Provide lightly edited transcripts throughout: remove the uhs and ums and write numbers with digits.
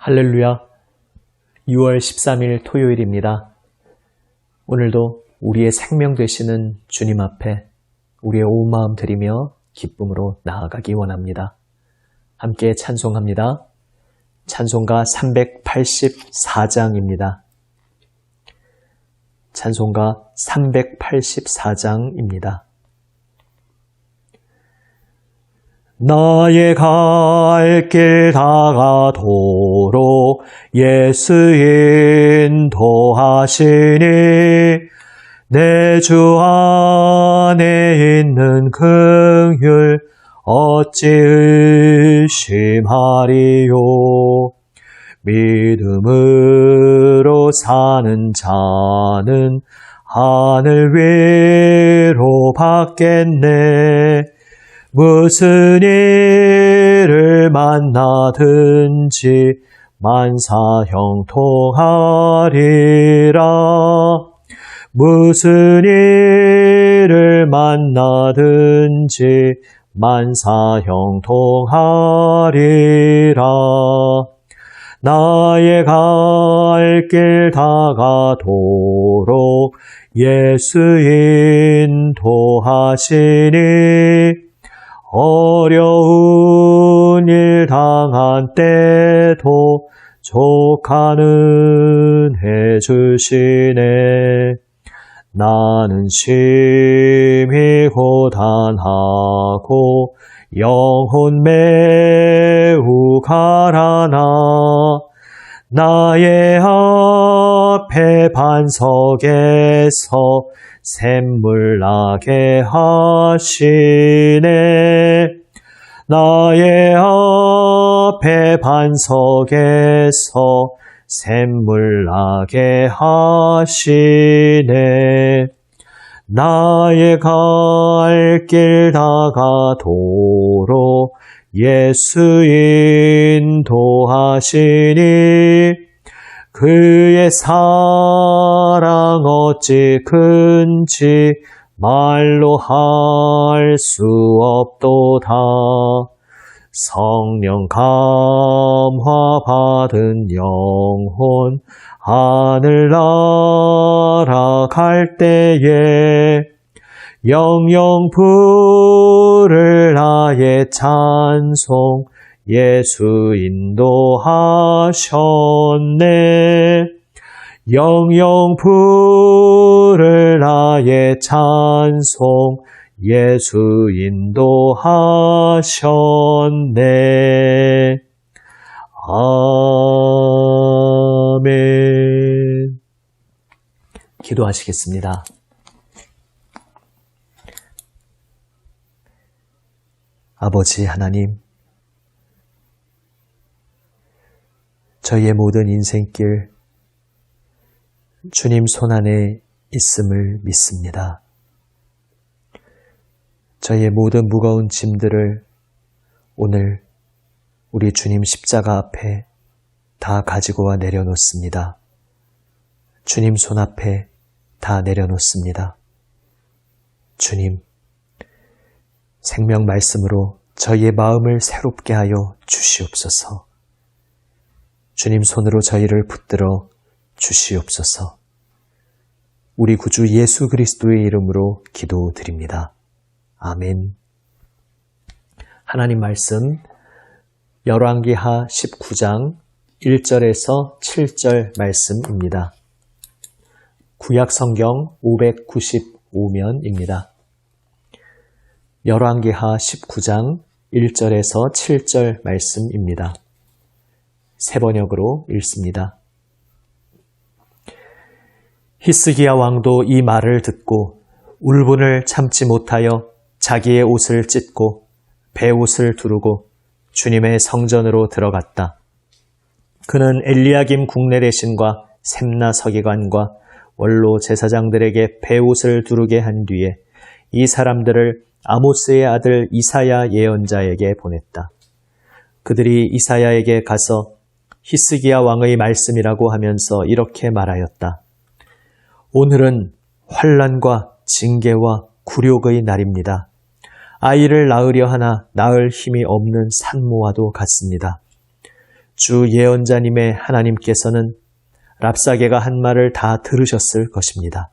할렐루야, 6월 13일 토요일입니다. 오늘도 우리의 생명 되시는 주님 앞에 우리의 온 마음 드리며 기쁨으로 나아가기 원합니다. 함께 찬송합니다. 찬송가 384장입니다. 찬송가 384장입니다. 나의 갈 길 다가도록 예수 인도하시니 내 주 안에 있는 긍휼 어찌 의심하리요. 믿음으로 사는 자는 하늘 위로 받겠네. 무슨 일을 만나든지 만사형통하리라. 무슨 일을 만나든지 만사형통하리라. 나의 갈 길 다가도록 예수 인도하시니 어려운 일 당한 때도 족하는 해 주시네. 나는 심히 고단하고 영혼 매우 가라나. 나의 앞에 반석에서 샘물 나게 하시네. 나의 앞에 반석에서 샘물 나게 하시네. 나의 갈 길 다가도록 예수 인도하시니 그의 사랑 어찌 큰지 말로 할 수 없도다. 성령 감화 받은 영혼 하늘 날아갈 때에 영영 부를 나의 찬송 예수 인도하셨네. 영영 부를 나의 찬송 예수 인도하셨네. 아멘. 기도하시겠습니다. 아버지 하나님, 저희의 모든 인생길 주님 손안에 있음을 믿습니다. 저희의 모든 무거운 짐들을 오늘 우리 주님 십자가 앞에 다 가지고 와 내려놓습니다. 주님 손 앞에 다 내려놓습니다. 주님, 생명 말씀으로 저희의 마음을 새롭게 하여 주시옵소서. 주님 손으로 저희를 붙들어 주시옵소서. 우리 구주 예수 그리스도의 이름으로 기도드립니다. 아멘. 하나님 말씀 열왕기하 19장 1절에서 7절 말씀입니다. 구약 성경 595면입니다. 열왕기하 19장 1절에서 7절 말씀입니다. 세 번역으로 읽습니다. 히스기야 왕도 이 말을 듣고 울분을 참지 못하여 자기의 옷을 찢고 베옷을 두르고 주님의 성전으로 들어갔다. 그는 엘리야김 국내대신과 셈나 서기관과 원로 제사장들에게 베옷을 두르게 한 뒤에 이 사람들을 아모스의 아들 이사야 예언자에게 보냈다. 그들이 이사야에게 가서 히스기야 왕의 말씀이라고 하면서 이렇게 말하였다. 오늘은 환난과 징계와 굴욕의 날입니다. 아이를 낳으려 하나 낳을 힘이 없는 산모와도 같습니다. 주 예언자님의 하나님께서는 랍사게가 한 말을 다 들으셨을 것입니다.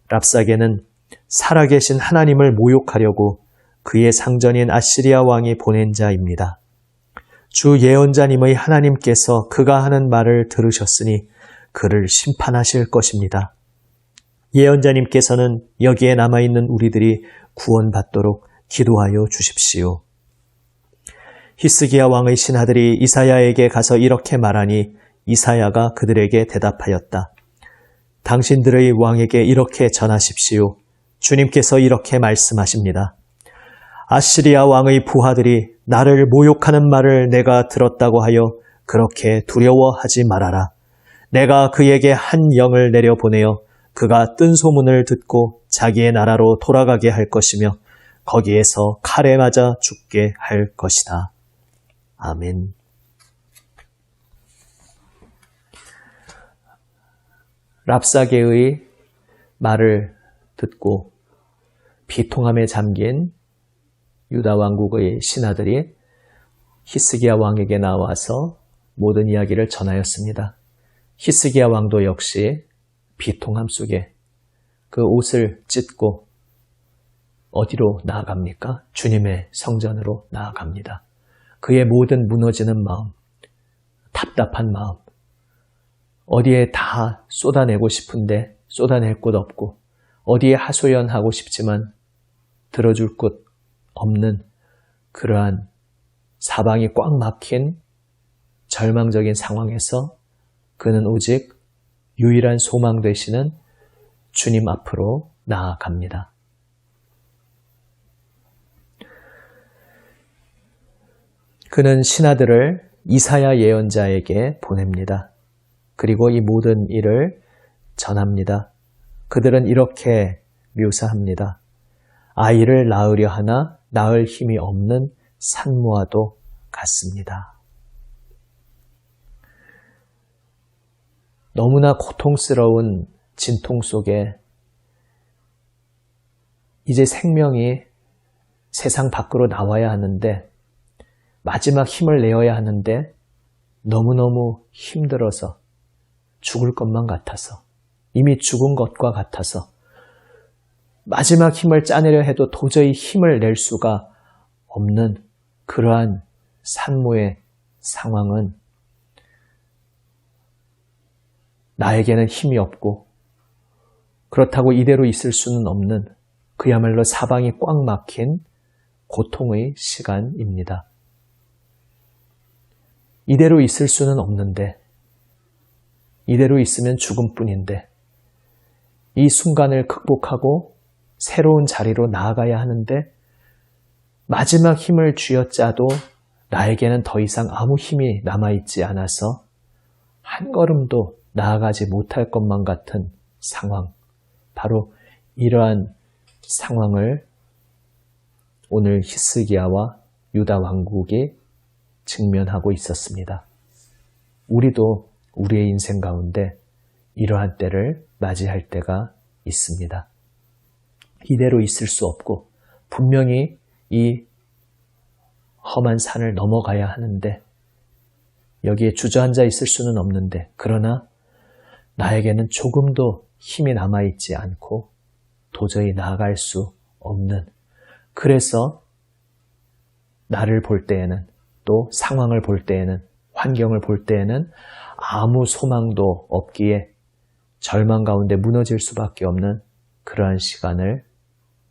랍사게는 살아계신 하나님을 모욕하려고 그의 상전인 아시리아 왕이 보낸 자입니다. 주 예언자님의 하나님께서 그가 하는 말을 들으셨으니 그를 심판하실 것입니다. 예언자님께서는 여기에 남아있는 우리들이 구원받도록 기도하여 주십시오. 히스기야 왕의 신하들이 이사야에게 가서 이렇게 말하니 이사야가 그들에게 대답하였다. 당신들의 왕에게 이렇게 전하십시오. 주님께서 이렇게 말씀하십니다. 아시리아 왕의 부하들이 나를 모욕하는 말을 내가 들었다고 하여 그렇게 두려워하지 말아라. 내가 그에게 한 영을 내려보내어 그가 뜬 소문을 듣고 자기의 나라로 돌아가게 할 것이며 거기에서 칼에 맞아 죽게 할 것이다. 아멘. 랍사게의 말을 듣고 비통함에 잠긴 유다 왕국의 신하들이 히스기야 왕에게 나와서 모든 이야기를 전하였습니다. 히스기야 왕도 역시 비통함 속에 그 옷을 찢고 어디로 나아갑니까? 주님의 성전으로 나아갑니다. 그의 모든 무너지는 마음, 답답한 마음, 어디에 다 쏟아내고 싶은데 쏟아낼 곳 없고 어디에 하소연하고 싶지만 들어줄 곳 없는 그러한 사방이 꽉 막힌 절망적인 상황에서 그는 오직 유일한 소망 되시는 주님 앞으로 나아갑니다. 그는 신하들을 이사야 예언자에게 보냅니다. 그리고 이 모든 일을 전합니다. 그들은 이렇게 묘사합니다. 아이를 낳으려 하나 낳을 힘이 없는 산모와도 같습니다. 너무나 고통스러운 진통 속에 이제 생명이 세상 밖으로 나와야 하는데 마지막 힘을 내어야 하는데 너무너무 힘들어서 죽을 것만 같아서 이미 죽은 것과 같아서 마지막 힘을 짜내려 해도 도저히 힘을 낼 수가 없는 그러한 산모의 상황은 나에게는 힘이 없고 그렇다고 이대로 있을 수는 없는 그야말로 사방이 꽉 막힌 고통의 시간입니다. 이대로 있을 수는 없는데 이대로 있으면 죽음뿐인데 이 순간을 극복하고 새로운 자리로 나아가야 하는데 마지막 힘을 쥐어짜도 나에게는 더 이상 아무 힘이 남아있지 않아서 한 걸음도 나아가지 못할 것만 같은 상황, 바로 이러한 상황을 오늘 히스기야와 유다 왕국이 직면하고 있었습니다. 우리도 우리의 인생 가운데 이러한 때를 맞이할 때가 있습니다. 이대로 있을 수 없고 분명히 이 험한 산을 넘어가야 하는데 여기에 주저앉아 있을 수는 없는데 그러나 나에게는 조금도 힘이 남아있지 않고 도저히 나아갈 수 없는, 그래서 나를 볼 때에는 또 상황을 볼 때에는 환경을 볼 때에는 아무 소망도 없기에 절망 가운데 무너질 수밖에 없는 그러한 시간을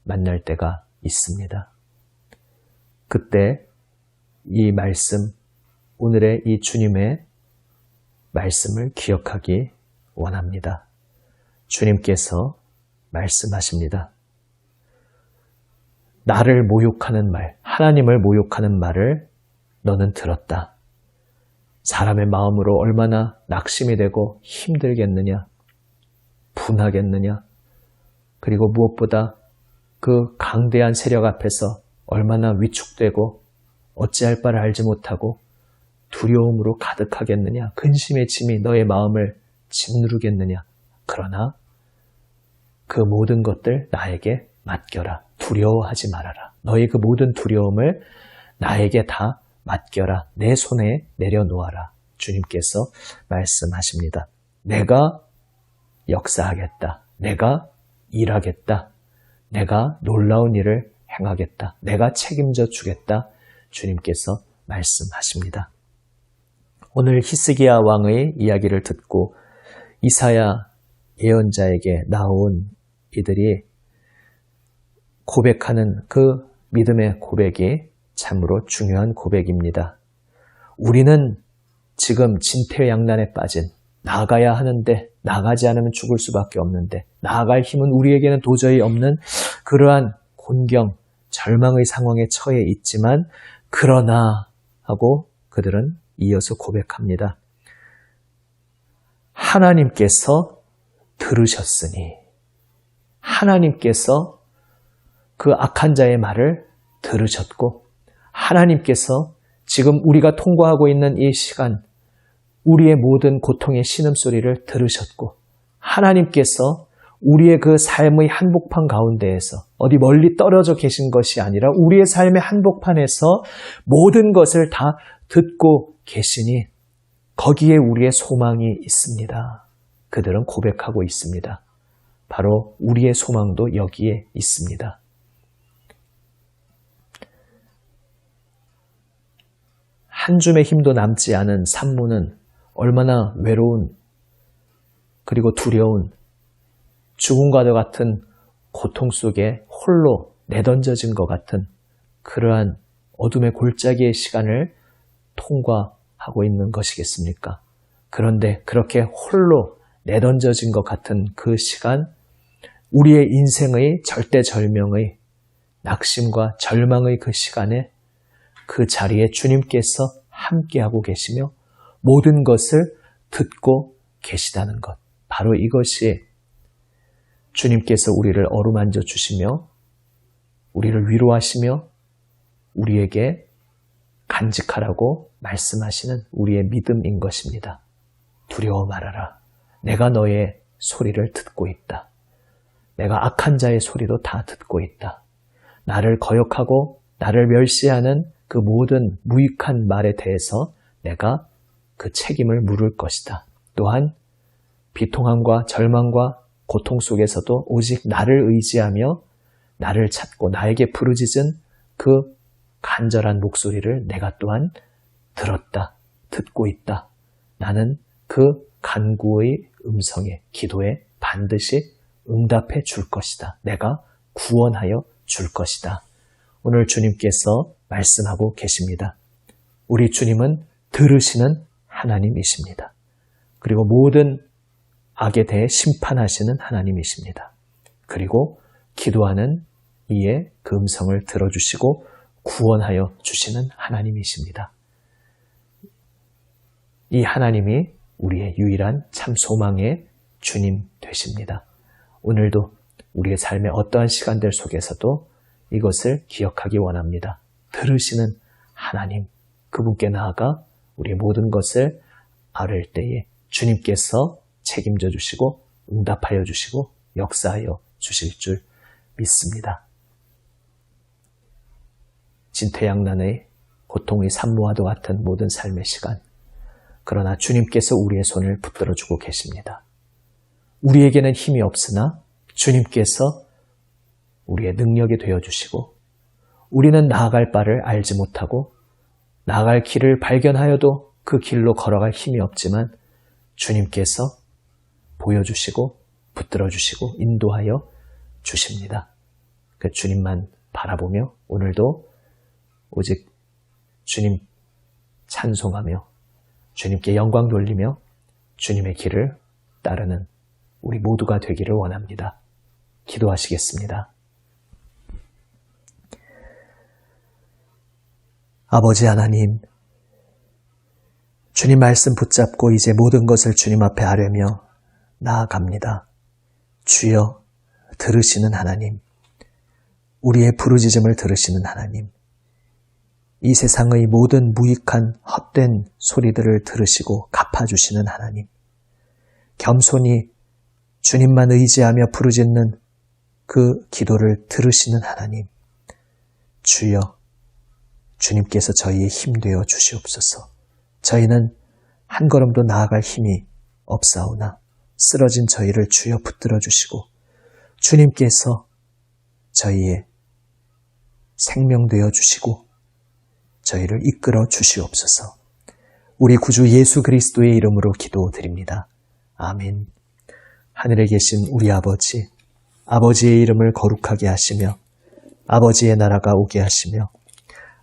만날 때가 있습니다. 그때 이 말씀, 오늘의 이 주님의 말씀을 기억하기 원합니다. 주님께서 말씀하십니다. 나를 모욕하는 말, 하나님을 모욕하는 말을 너는 들었다. 사람의 마음으로 얼마나 낙심이 되고 힘들겠느냐, 분하겠느냐, 그리고 무엇보다 그 강대한 세력 앞에서 얼마나 위축되고 어찌할 바를 알지 못하고 두려움으로 가득하겠느냐, 근심의 짐이 너의 마음을 짓누르겠느냐. 그러나 그 모든 것들 나에게 맡겨라. 두려워하지 말아라. 너의 그 모든 두려움을 나에게 다 맡겨라. 내 손에 내려놓아라. 주님께서 말씀하십니다. 내가 역사하겠다. 내가 일하겠다. 내가 놀라운 일을 행하겠다. 내가 책임져 주겠다. 주님께서 말씀하십니다. 오늘 히스기야 왕의 이야기를 듣고 이사야 예언자에게 나온 이들이 고백하는 그 믿음의 고백이 참으로 중요한 고백입니다. 우리는 지금 진퇴양난에 빠진, 나가야 하는데 나가지 않으면 죽을 수밖에 없는데 나아갈 힘은 우리에게는 도저히 없는 그러한 곤경, 절망의 상황에 처해 있지만 그러나 하고 그들은 이어서 고백합니다. 하나님께서 들으셨으니, 하나님께서 그 악한 자의 말을 들으셨고, 하나님께서 지금 우리가 통과하고 있는 이 시간, 우리의 모든 고통의 신음소리를 들으셨고, 하나님께서 우리의 그 삶의 한복판 가운데에서 어디 멀리 떨어져 계신 것이 아니라 우리의 삶의 한복판에서 모든 것을 다 듣고 계시니 거기에 우리의 소망이 있습니다. 그들은 고백하고 있습니다. 바로 우리의 소망도 여기에 있습니다. 한 줌의 힘도 남지 않은 산모는 얼마나 외로운 그리고 두려운 죽음과도 같은 고통 속에 홀로 내던져진 것 같은 그러한 어둠의 골짜기의 시간을 통과하고 있는 것이겠습니까? 그런데 그렇게 홀로 내던져진 것 같은 그 시간, 우리의 인생의 절대절명의 낙심과 절망의 그 시간에 그 자리에 주님께서 함께하고 계시며 모든 것을 듣고 계시다는 것. 바로 이것이 주님께서 우리를 어루만져 주시며 우리를 위로하시며 우리에게 간직하라고 말씀하시는 우리의 믿음인 것입니다. 두려워 말아라. 내가 너의 소리를 듣고 있다. 내가 악한 자의 소리도 다 듣고 있다. 나를 거역하고 나를 멸시하는 그 모든 무익한 말에 대해서 내가 그 책임을 물을 것이다. 또한 비통함과 절망과 고통 속에서도 오직 나를 의지하며 나를 찾고 나에게 부르짖은 그 간절한 목소리를 내가 또한 들었다, 듣고 있다. 나는 그 간구의 음성에, 기도에 반드시 응답해 줄 것이다. 내가 구원하여 줄 것이다. 오늘 주님께서 말씀하고 계십니다. 우리 주님은 들으시는 하나님이십니다. 그리고 모든 악에 대해 심판하시는 하나님이십니다. 그리고 기도하는 이의 그 음성을 들어주시고 구원하여 주시는 하나님이십니다. 이 하나님이 우리의 유일한 참 소망의 주님 되십니다. 오늘도 우리의 삶의 어떠한 시간들 속에서도 이것을 기억하기 원합니다. 들으시는 하나님, 그분께 나아가 우리의 모든 것을 아뢰을 때에 주님께서 책임져 주시고 응답하여 주시고 역사하여 주실 줄 믿습니다. 진퇴양난의 고통의 산모와도 같은 모든 삶의 시간, 그러나 주님께서 우리의 손을 붙들어주고 계십니다. 우리에게는 힘이 없으나 주님께서 우리의 능력이 되어주시고 우리는 나아갈 바를 알지 못하고 나아갈 길을 발견하여도 그 길로 걸어갈 힘이 없지만 주님께서 보여주시고 붙들어주시고 인도하여 주십니다. 그 주님만 바라보며 오늘도 오직 주님 찬송하며 주님께 영광 돌리며 주님의 길을 따르는 우리 모두가 되기를 원합니다. 기도하시겠습니다. 아버지 하나님, 주님 말씀 붙잡고 이제 모든 것을 주님 앞에 아뢰며 나아갑니다. 주여, 들으시는 하나님, 우리의 부르짖음을 들으시는 하나님, 이 세상의 모든 무익한 헛된 소리들을 들으시고 갚아주시는 하나님, 겸손히 주님만 의지하며 부르짖는 그 기도를 들으시는 하나님, 주여, 주님께서 저희의 힘 되어 주시옵소서. 저희는 한 걸음도 나아갈 힘이 없사오나 쓰러진 저희를 주여 붙들어 주시고 주님께서 저희의 생명 되어 주시고 저희를 이끌어 주시옵소서. 우리 구주 예수 그리스도의 이름으로 기도드립니다. 아멘. 하늘에 계신 우리 아버지, 아버지의 이름을 거룩하게 하시며 아버지의 나라가 오게 하시며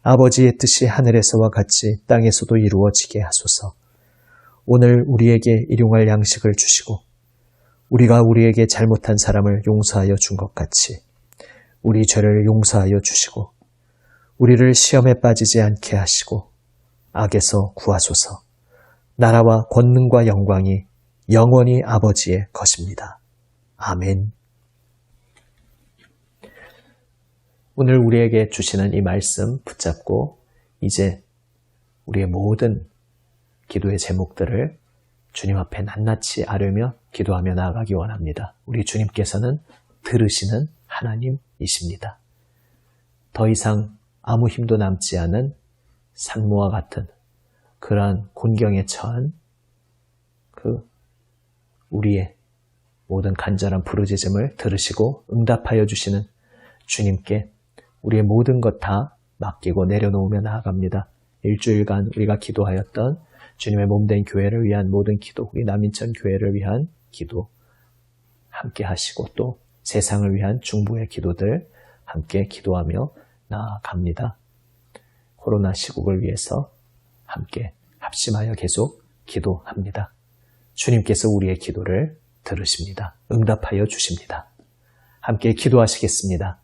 아버지의 뜻이 하늘에서와 같이 땅에서도 이루어지게 하소서. 오늘 우리에게 일용할 양식을 주시고 우리가 우리에게 잘못한 사람을 용서하여 준 것 같이 우리 죄를 용서하여 주시고 우리를 시험에 빠지지 않게 하시고 악에서 구하소서. 나라와 권능과 영광이 영원히 아버지의 것입니다. 아멘. 오늘 우리에게 주시는 이 말씀 붙잡고 이제 우리의 모든 기도의 제목들을 주님 앞에 낱낱이 아뢰며 기도하며 나아가기 원합니다. 우리 주님께서는 들으시는 하나님이십니다. 더 이상 아무 힘도 남지 않은 산모와 같은 그러한 곤경에 처한 우리의 모든 간절한 부르짖음을 들으시고 응답하여 주시는 주님께 우리의 모든 것 다 맡기고 내려놓으며 나아갑니다. 일주일간 우리가 기도하였던 주님의 몸된 교회를 위한 모든 기도, 우리 남인천 교회를 위한 기도 함께 하시고 또 세상을 위한 중보의 기도들 함께 기도하며 나아갑니다. 코로나 시국을 위해서 함께 합심하여 계속 기도합니다. 주님께서 우리의 기도를 들으십니다. 응답하여 주십니다. 함께 기도하시겠습니다.